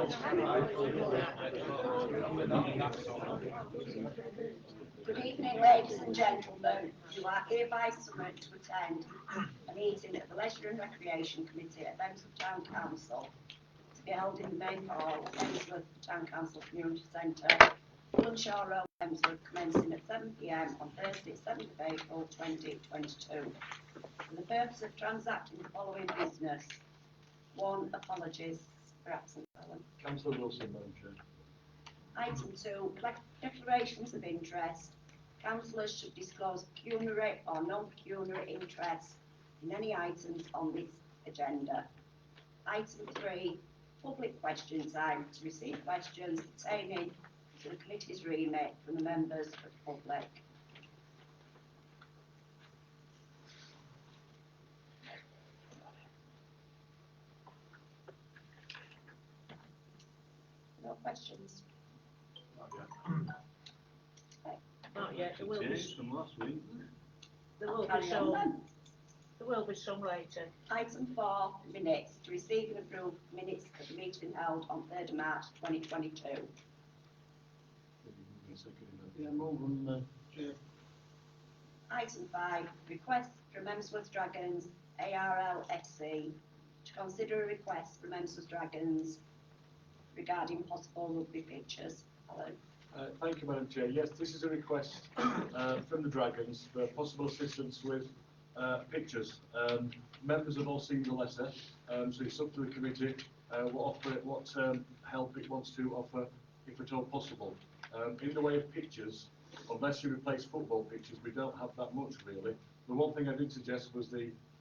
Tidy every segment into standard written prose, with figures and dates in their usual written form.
Good evening, ladies and gentlemen. You are hereby summoned to attend a meeting of the Leisure and Recreation Committee at Emsworth Town Council to be held in the main hall of Emsworth Town Council Community Centre, Bullenshaw Road, Emsworth, commencing at 7 p.m. on Thursday, 7th of April 2022. For the purpose of transacting the following business: 1. Apologies for absence. Councillor Wilson, Madam Chair. Item 2. Declarations of interest. Councillors should disclose pecuniary or non-pecuniary interest in any items on this agenda. Item 3. Public question time to receive questions pertaining to the committee's remit from the members of the public. No questions? Not yet. There will be. From last week. There will Carry be on some. then. There will be some later. Item 4, minutes. To receive and approve minutes of the meeting held on 3rd of March 2022. Yeah, move on, Chair. Item 5, request from Emsworth Dragons ARL FC to consider a request from Emsworth Dragons regarding possible rugby pitches. Hello. Thank you, Madam Chair. Yes, this is a request from the Dragons for possible assistance with pictures. Members have all seen the letter, so it's up to the committee what help it wants to offer, if at all possible. In the way of pictures, unless you replace football pitches, we don't have that much really. The one thing I did suggest was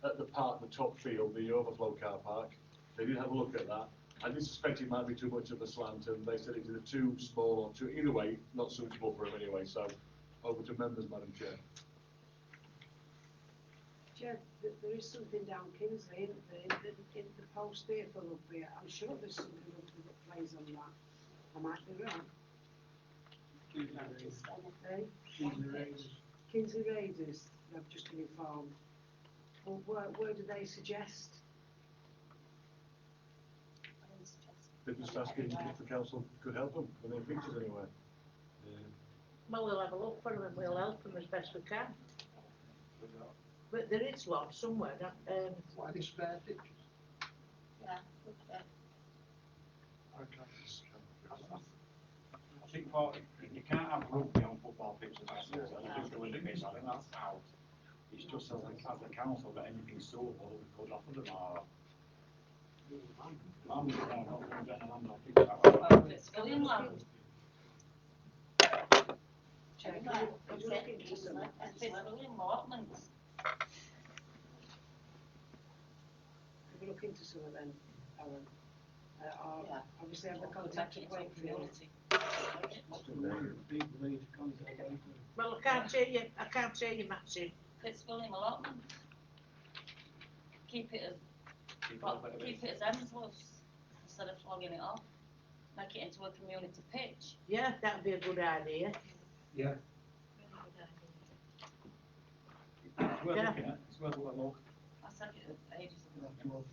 at the park, the top field, the overflow car park. They did have a look at that. I did suspect it might be too much of a slant, and they said it's either too small or too, either way, not suitable for them anyway. So, over to members, Madam Chair. Chair, there is something down Kingsley, isn't there, in the post there for rugby. I'm sure there's something rugby that plays on that. I might be wrong. Kingsley Raiders, I've just been informed. Well, where do they suggest? They're just asking if the council could help them with their pictures anywhere. Well, we'll have a look for them and we'll help them as best we can. But there is one somewhere. Why they spare pictures? Yeah, okay. I think you can't have rugby on football pitches. Just the limits. I think that's out. It's just as the council that anything suitable that we could offer them are. It's William Land. Check. I'm looking into some. It's William Mortlands. Have a look into some of them, Alan. Yeah. Obviously have the contact of Wakefield. Well, I can't hear you, Maxine. It's William Allotment. Keep it as Emsworth's instead of flogging it off. Make it into a community pitch. Yeah, that'd be a good idea. Yeah. It's worth Yeah. looking at. It's worth a look. I said it ages ago.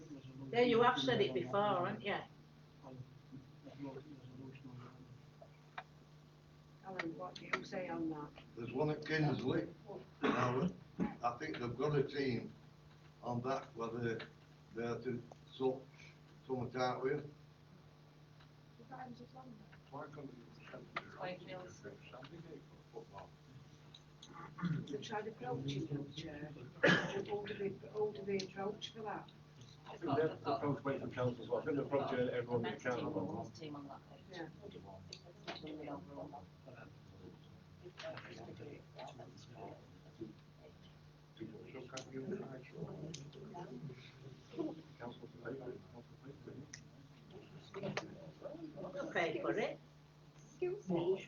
Yeah, you have said it before, haven't you? Alan, what do you say on that? There's one at Kinsley. Now, I think they've got a team on that, whether they're to sort something out with. They tried approaching them, Chair. Who do they approach for that? I think they're approached by the council as well. I think they're approaching everyone they can. Team on that page. Yeah. We'll pay for it. Excuse me.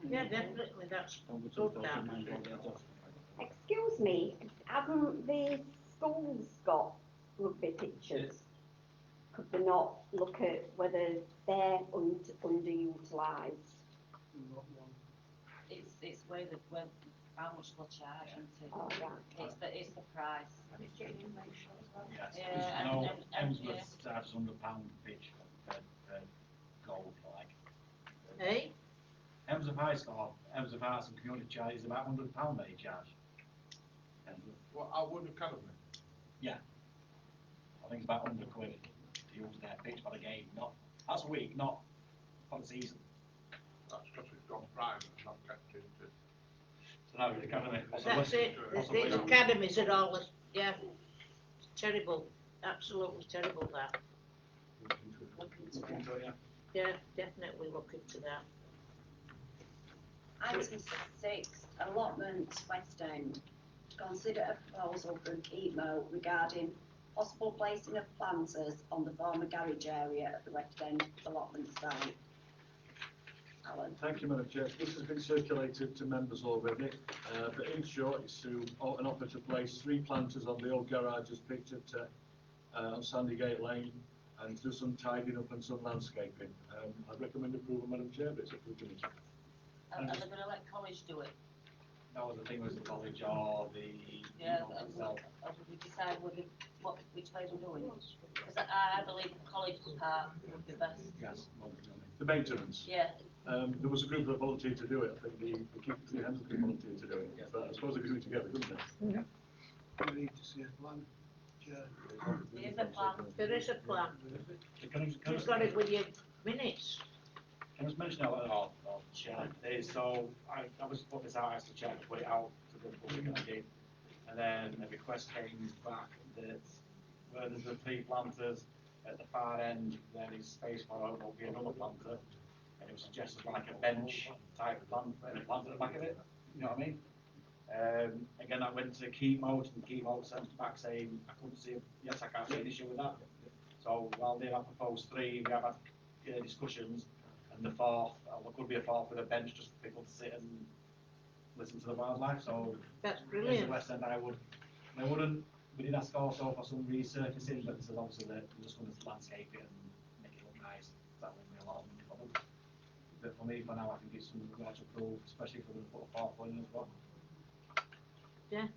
Yeah, definitely, that's good that. Excuse me, haven't the schools got rugby pitches? Could they not look at whether they're underutilised? It's where how much they'll charge, isn't it? Oh, right. It's the price. And it's getting in late shows, well. Yes, Yeah, because and- you know, and- Emsworth charges £100 pitch for gold, like. Hey, Emsworth High School, Emsworth Arts and Community charges about £100 they charge. Emsworth. Well, I would have kind of, I think it's about £100 to use their pitch for the game, not, that's a week, not for the season. that's because it's gone private and not kept into. So now the academy, that's it. possibly. These academies are all, yeah, terrible, absolutely terrible that. Look into Look it. into it, yeah. Yeah, definitely look into that. Item 6, allotment West End. To consider a proposal from Chemo regarding possible placing of planters on the former garage area at the West End allotment site. Alan. Thank you, Madam Chair. This has been circulated to members already, but in short, it's to an offer to place 3 planters on the old garage as pictured on Sandygate Lane and do some tidying up and some landscaping. I recommend approval, Madam Chair, but it's up to the committee. Are they gonna let college do it? That was the thing with the college or the. Yeah, itself. we decide which way we're doing? Because I believe the college part would be best. Yes. The maintenance. Yeah, There was a group that volunteered to do it. I think the Keepers of the Hens volunteered to do it. But I suppose they could do it together, couldn't they? We need to see a plan. there is a plan. There is a plan. Can You've got it with your minutes. I just mention that or share today, so I was put this out as the chair to put it out to the public and I did. And then a request came back that where there's the 3 planters at the far end, there is space for will be another planter. And it was suggested like a bench type plant at the back of it, you know what I mean? Again, I went to Chemo and Chemo sent back saying I couldn't see, yes, I can't see an issue with that. So while they have proposed 3, we have had discussions. And the 4th, there could be a 4th with a bench just for people to sit and listen to the wildlife. So That's in the brilliant. West End, we did ask also for some resurfacing, but this is obviously that we're just going to landscape it and make it look nice. That won't be a lot of money for them. But for me, for now, I think it's something we ought to approve, especially if we're going to put a 4th one in as well. Yeah,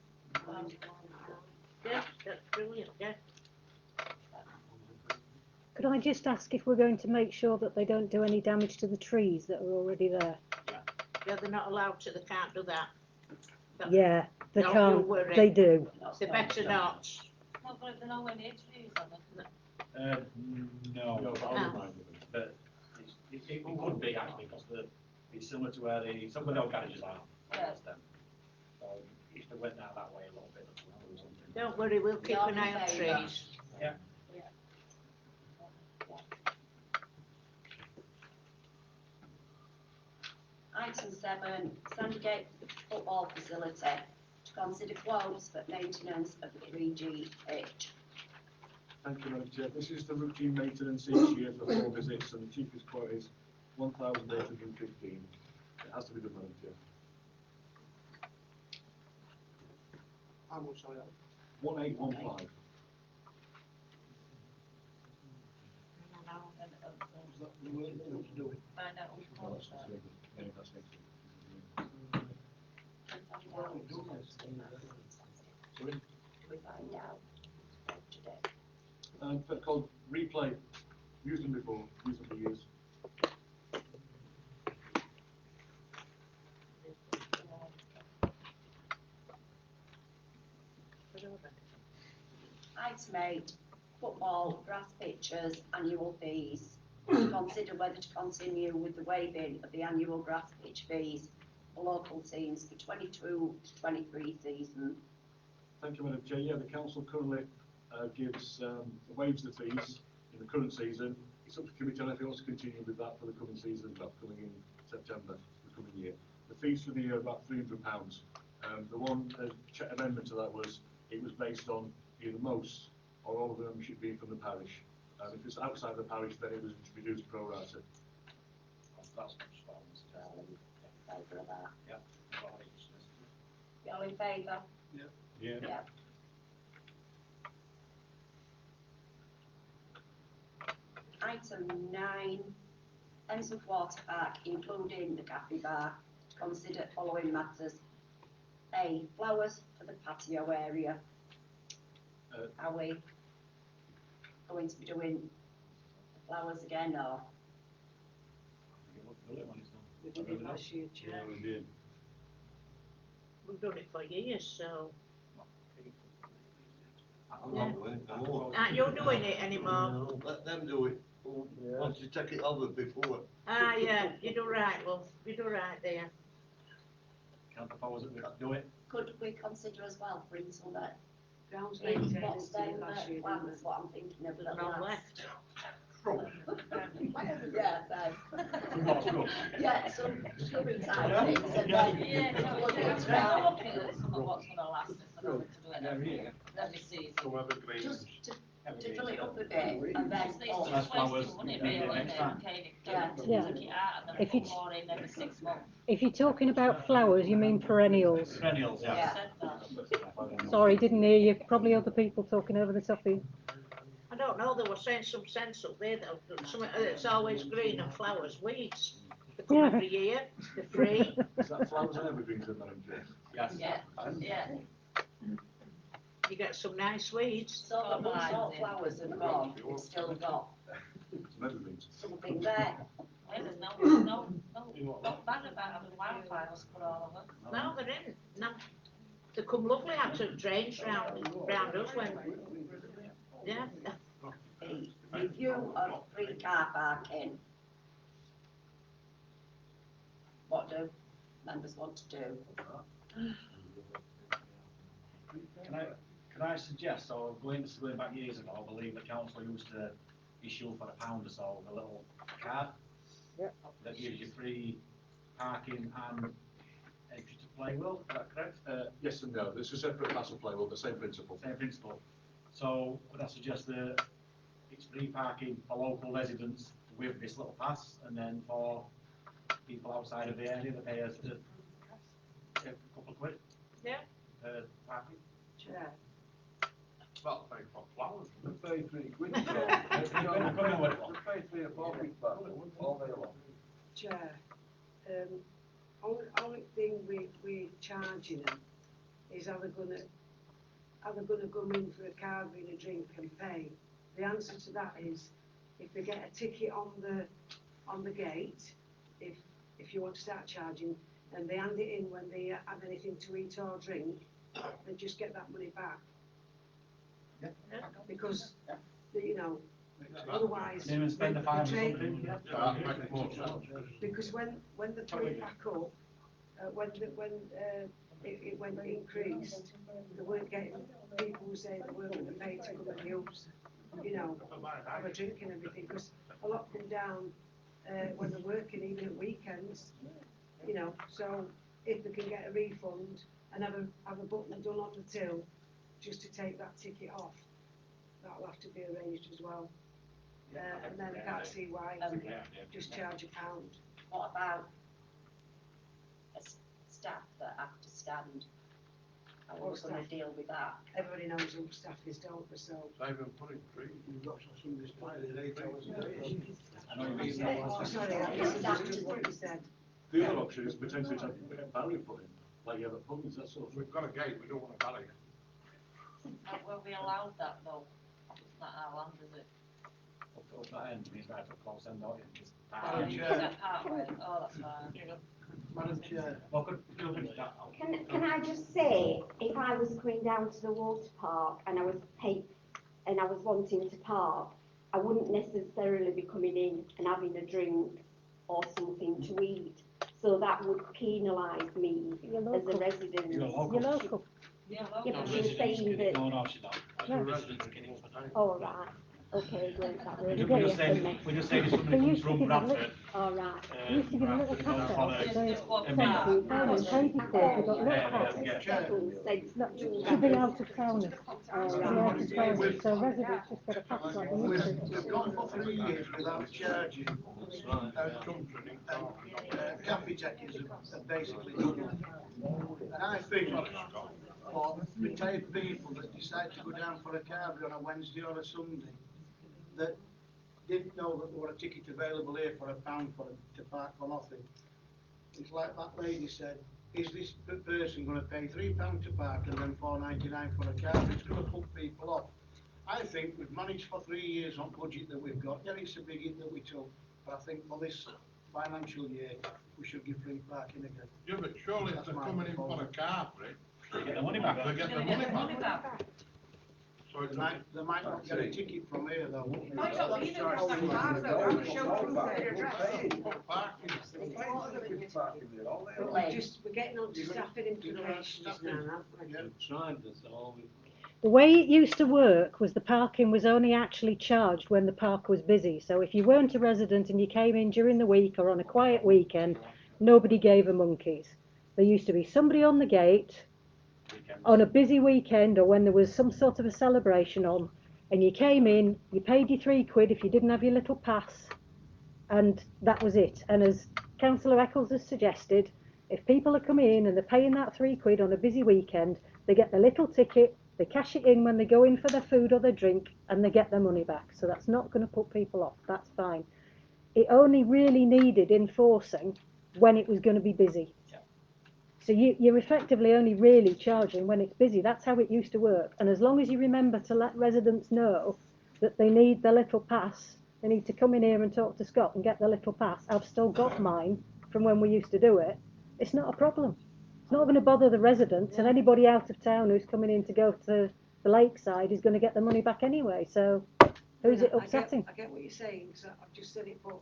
that's brilliant, yeah. Could I just ask if we're going to make sure that they don't do any damage to the trees that are already there? Yeah, they're not allowed to, they can't do that. But Yeah, they don't can't, you worry. they do. They better not. No, but they're nowhere near trees, are they? No, No, but I'll No. remind them. but it could be actually because it's similar to where some of the old garages are. Yeah. So if they went down that way a little bit, that's what something. Don't worry, we'll keep an eye on trees. Yeah. Item 7, Sandygate football facility. To consider quotes for maintenance of the 3G pitch. Thank you, Madam Chair. This is the routine maintenance each year for 4 visits, and the cheapest quote is 1,815. It has to be done, Madam Chair. How much are 1815. Is that we were able to do it? Find out who's close. Yeah, that's next week. We do this. Sorry? We find out today. They're called Replay. Used them before, used them for years. Item 8, football grass pitchers annual fees. To consider whether to continue with the waiving of the annual grass pitch fees for local teams for 22 to 23 season. Thank you, Madam Chair. Yeah, the council currently waives the fees in the current season. It's up to committee on if it wants to continue with that for the coming season, but coming in September, the coming year. The fees for the year are about £300. The one amendment to that was it was based on either most or all of the membership being from the parish. If it's outside the parish, then it was reduced pro rata. That's spot on, Mr. Chair. Favour of that. Yeah. You all in favour? Yeah. Yeah. Item 9, Emsworth Water Park, including the cafe bar, to consider following matters. Flowers for the patio area. Are we going to be doing the flowers again, or? We did it last year, Chair. we did. We've done it for years, so. I'm not doing it no more. Aren't you doing it anymore? No, let them do it. Once you take it over before. Ah, yeah, you do right, love, you do right there. Can I propose that we do it? Could we consider as well for internet? Grounds What's maintenance did down it last there, year, plan didn't is what I'm thinking of. There's at none last. left. Yeah, no. What's good? Yeah, some scrubby type things and then. Yeah, so plug we're it just round. looking at some of what's gonna last if we're going to do it every season. Just to fill it up a bit and then. Just these oh, two That's flowers, wasting money maybe really, next isn't it? time. Okay, Yeah. Yeah. take it out and then If you put t- more in every 6 months. If you're talking about flowers, you mean perennials. Perennials, yeah. Yeah. Said that. Sorry, didn't hear you. Probably other people talking over the top of you. I don't know, they were saying some sense up there, that something that's always green and flowers, weeds. They come Yeah. every year, they're free. Is that flowers and evergreens in Madam Chair? Yes. Yeah, You get some nice weeds. So the unsought flowers have gone, we've still got Some evergreens. something there. yeah, there's not bad about having wildfires put all over. No, they're in, no. They come lovely out of drains round us when, yeah. The review of free car parking. What do members want to do? Can I suggest, so going back years ago, I believe the council used to issue for £1 or so a little card. Yep. That gives you free parking and entry to Playworld, is that correct? Yes and no. It's a separate class of play, well, the same principle. Same principle. So would I suggest that it's free parking for local residents with this little pass, and then for people outside of the area, they pay us a couple of quid? Yeah. Parking. Chair. Well, pay for flowers. They pay £3 quid. Come in with it. They pay 3 or 4 quid back all day long. Chair, only thing we're charging them is are they gonna come in for a car, bring a drink and pay? The answer to that is, if they get a ticket on the gate, if you want to start charging, and they hand it in when they have anything to eat or drink, they just get that money back. Yeah. Because, you know, otherwise. They even spend the when £5 or train- something. That makes more sense. Because when they put it back up, when it went increased, they weren't getting, people were saying they weren't going to pay to come and use, you know, have a drink and everything, because a lot come down when they're working, even at weekends, you know, so if they can get a refund and have a button done on the till, just to take that ticket off, that'll have to be arranged as well. And then I can't see why just charge £1. What about staff that have to stand? How are we going to deal with that? Everybody knows who staff is, don't they, so. Simon put it free. You've got somebody's playing 8 hours a day. I know you mean Oh, sorry, I misunderstood what you said. The other option is potentially to have a barrier put in, like you have at pubs, that sort of. We've got a gate, we don't want a barrier. Will we allow that though? It's not our land, is it? up that end, means right up close end, don't you? Just Oh, park. is that part way? Oh, that's fine. Madam Chair. Well, could you look into that? Can I just say, if I was coming down to the water park and I was wanting to park, I wouldn't necessarily be coming in and having a drink or something to eat. So that would penalise me You're as a local. resident. You're local. You're local. Yeah, Yeah, well, but you're saying that, No, she's not. No. all right, okay, well, that really We're get just you saying, from me. we're just saying if They somebody comes used to from give a little, Bradford, All right. they used to give a little Bradford, pass on out, a- so just walk a back. minute. town and paid before, they got a little pass. To be out of towners, All to be right. out of towners, so residents just get a pass like they used to. We've gone for 3 years without charging, cafe checkers have basically done it. And I think for retired people that decide to go down for a carvery on a Wednesday or a Sunday, that didn't know that there were a ticket available here for £1 to park for nothing. It's like that lady said, is this person gonna pay £3 to park and then £4.99 for a car? It's gonna put people off. I think we've managed for 3 years on budget that we've got. Yeah, it's a big hit that we took, but I think for this financial year, we should give free parking again. Yeah, but surely if they're coming in for a car, right? They get the money back. They get the money back. So it's They might not get a ticket from here though. Might not be there for some cars though, have to show proof of their address. But we're getting on to staffing implications now, aren't we? The way it used to work was the parking was only actually charged when the park was busy. So if you weren't a resident and you came in during the week or on a quiet weekend, nobody gave a monkeys. There used to be somebody on the gate on a busy weekend or when there was some sort of a celebration on, and you came in, you paid your £3 if you didn't have your little pass, and that was it. And as Councillor Eccles has suggested, if people are coming in and they're paying that £3 on a busy weekend, they get the little ticket, they cash it in when they go in for their food or their drink, and they get their money back. So that's not going to put people off, that's fine. It only really needed enforcing when it was going to be busy. So you're effectively only really charging when it's busy. That's how it used to work. And as long as you remember to let residents know that they need their little pass, they need to come in here and talk to Scott and get their little pass. I've still got mine from when we used to do it. It's not a problem. It's not going to bother the residents, and anybody out of town who's coming in to go to the lakeside is going to get the money back anyway. So who's it upsetting? I get what you're saying, because I've just said it, but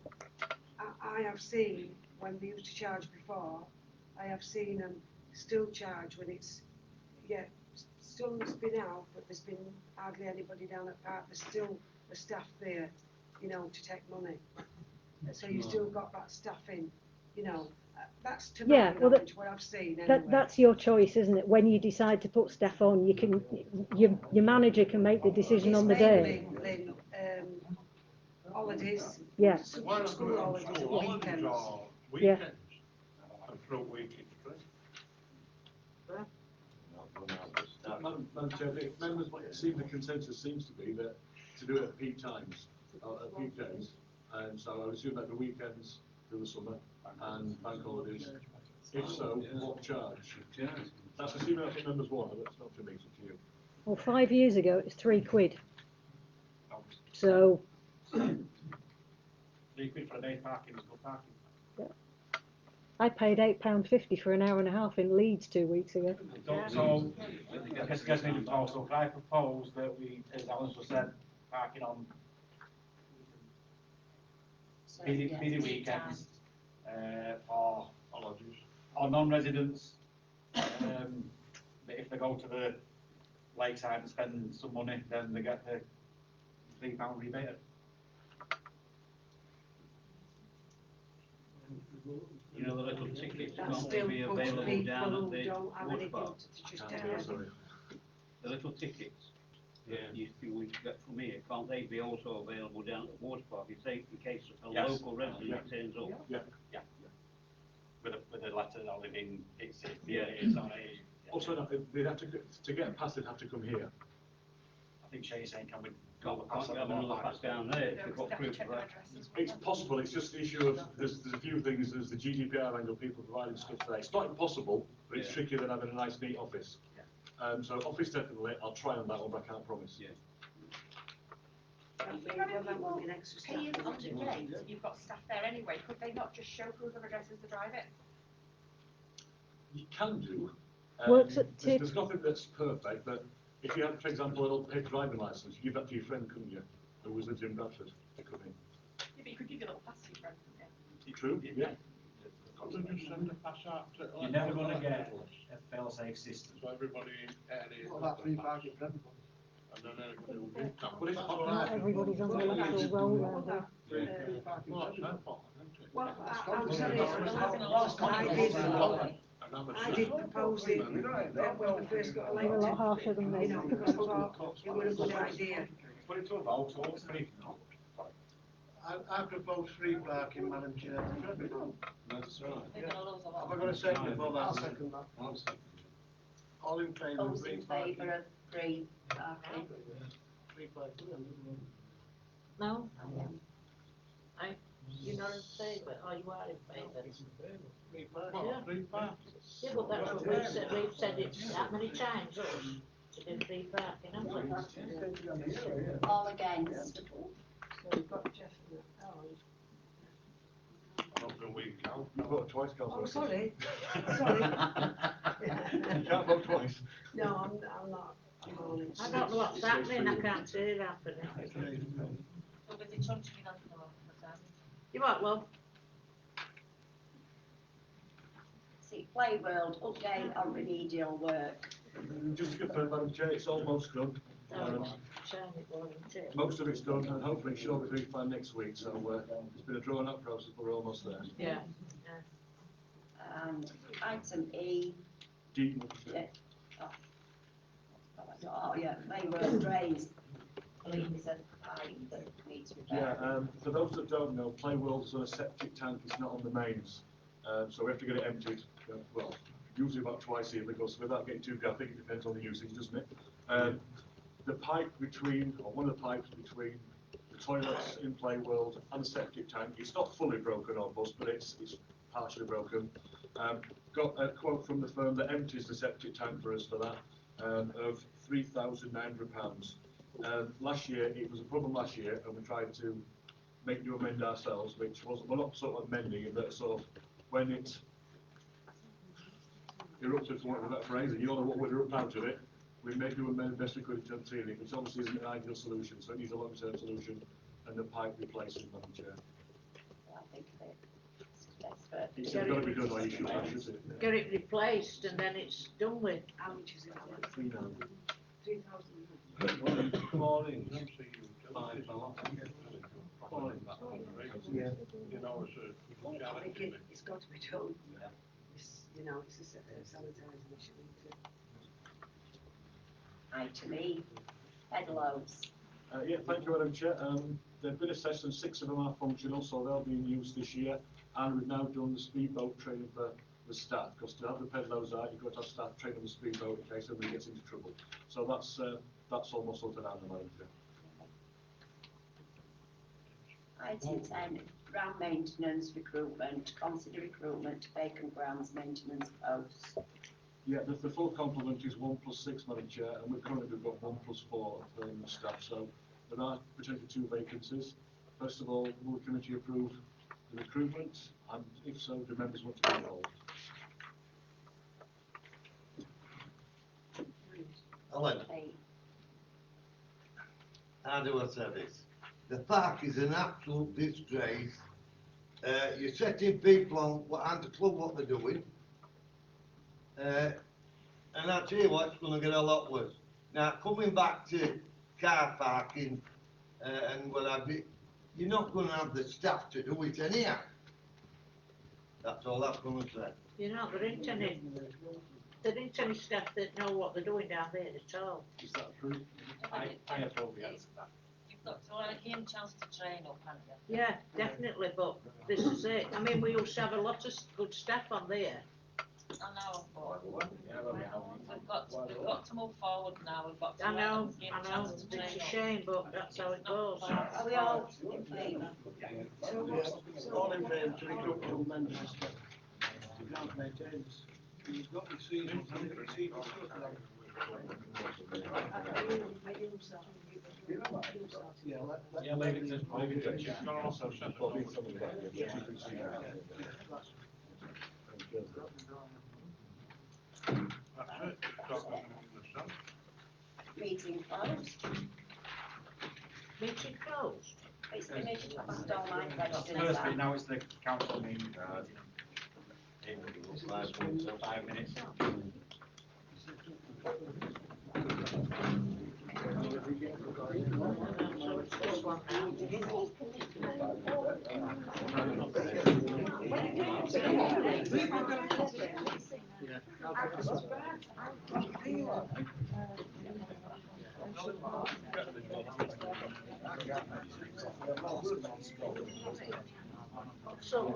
I have seen when they used to charge before, I have seen them still charge when it's, still it's been out, but there's been hardly anybody down at park. There's still the staff there, to take money. So you've still got that staff in, that's to my knowledge, what I've seen anyway. That's your choice, isn't it? When you decide to put staff on, you can, your manager can make the decision on the day. Lynn, holidays, Yeah. school holidays, weekends. Yeah. And through weekends, Madam Chair, members, the consensus seems to be that to do it at peak times, at peak days, and so I would assume that the weekends through the summer and bank holidays. If so, what charge? That's assuming that's what members want, but that's not for me, it's up to you. Well, 5 years ago it was £3. So. £3 for a day parking is good parking. I paid £8.50 for an hour and a half in Leeds 2 weeks ago. So I guess maybe also, could I propose that we, as Alan just said, parking on busy weekends, or holidays, or non-residents, that if they go to the lakeside and spend some money, then they get the £3 rebate. The little tickets That won't still be puts available people down who at the don't have water anything park. to just tell them. The little tickets, we get from here, can't they be also available down at the water park in case a local resident turns up? Yeah. With a letter that living, it's on it. Also, no, they'd have to get a pass, they'd have to come here. I think Shay's saying, can we Can't have another pass down there if they've got proof of that. It's possible, it's just the issue of, there's a few things, there's the GDPR angle, people providing stuff today. It's not impossible, but it's trickier than having a nice neat office. So office definitely, I'll try on that one, but I can't promise. Paying under date, you've got staff there anyway, could they not just show proof of address as they drive it? You can do. There's nothing that's perfect, but if you have, for example, an old paper driving licence, you give that to your friend, couldn't you? Who was lives in Bradford to come in. Yeah, but you could give your little pass to your friend, couldn't you? True, yeah. You're never going to get a fail-safe system. So everybody in area. What about free parking for everybody? And then everybody will do that. But it's Not everybody's on the electoral roll there. Well, I'm telling you, I did propose it when we first got They're a elected, lot harsher than this. because I thought it was a good idea. Put it to a vote, so what's free? I propose free parking, Madam Chair, for everyone. That's right. They're gonna lose a lot. Have I got a second for that? I'll second that. All in favour of Those free in parking? favour of free parking? Free parking. No? not in favour, or you are in favour? Well, free parking. Yeah, but that's what we've said it that many times, us, to do free parking, haven't we? All against? So we've got Jeff and that. You voted twice, Councillor. Oh, sorry. Sorry. You can't vote twice. No, I'm not. I don't know what's happening, I can't see it happening. So with the chunking on the time. You what, love? See, Play World, update on remedial work. Just to confirm, Madam Chair, it's almost done. Shine it, wasn't it? Most of it's done, and hopefully it should be finished by next week, so it's been a drawn-out process, but we're almost there. Yeah. And item E, D. yeah. Oh, yeah, Play World drains. I believe it's a pipe that needs Yeah, repair. for those that don't know, Play World's on a septic tank, it's not on the mains. So we have to get it emptied, well, usually about twice a year, because without getting too graphic, it depends on the usage, doesn't it? The pipe between, or one of the pipes between the toilets in Play World and the septic tank, it's not fully broken or bust, but it's partially broken. Got a quote from the firm that empties the septic tank for us for that, of £3,900. Last year, it was a problem last year, and we tried to make do amend ourselves, which was, well, not sort of amending it, but sort of, when it erupted, for want of a better phrase, and you all know what would erupt out of it, we made do amend best we could to until it, which obviously isn't an ideal solution, so it needs a long-term solution, and the pipe replacement, Madam Chair. I think it's desperate. It's got to be done, or you should have it. Get it replaced and then it's done with. How much is it? 3,900. 3,000. Good morning. Yeah. I think it's got to be done. It's, you know, it's a sanitising issue. Item E, head loads. Yeah, thank you, Madam Chair. They've been assessed and 6 of them are functional, so they'll be in use this year. And we've now done the speedboat training for the staff, because to have the pedals out, you've got to have staff train on the speedboat in case somebody gets into trouble. So that's almost sorted out, Madam Chair. Item 10, ground maintenance recruitment. Consider recruitment to vacant grounds maintenance posts. Yeah, the full complement is 1+6, Madam Chair, and we've currently got 1+4 permanent staff, so there are potentially 2 vacancies. First of all, will the committee approve the recruitment, and if so, do members want to be involved? Ellen, Okay. how do I say this? The park is an absolute disgrace. You're setting people on what and the club what they're doing. And I tell you what, it's going to get a lot worse. Now, coming back to car parking and what have you, you're not going to have the staff to do it anyhow. That's all I'm going to say. You know, there ain't any staff that know what they're doing down there at all. Is that approved? I approve the answer to that. You've got to give him a chance to train up, haven't you? Yeah, definitely, but this is it. I mean, we used to have a lot of good staff on there. I know, but we've got to move forward now, we've got to I know, give him a chance to train it's a up. shame, but that's how it goes. Are we all in favour? All in favour to recruit full members of staff. Ground maintenance. He's got the season, and the season. Yeah, Yeah, leave it to Chair. Bobby, something like that, yeah, you can see that. Thank you. Meeting closed. Meeting closed. It's finished, I've asked all my That's the questions. first bit, now it's the council meeting. In 5 minutes. So it's this one now. So.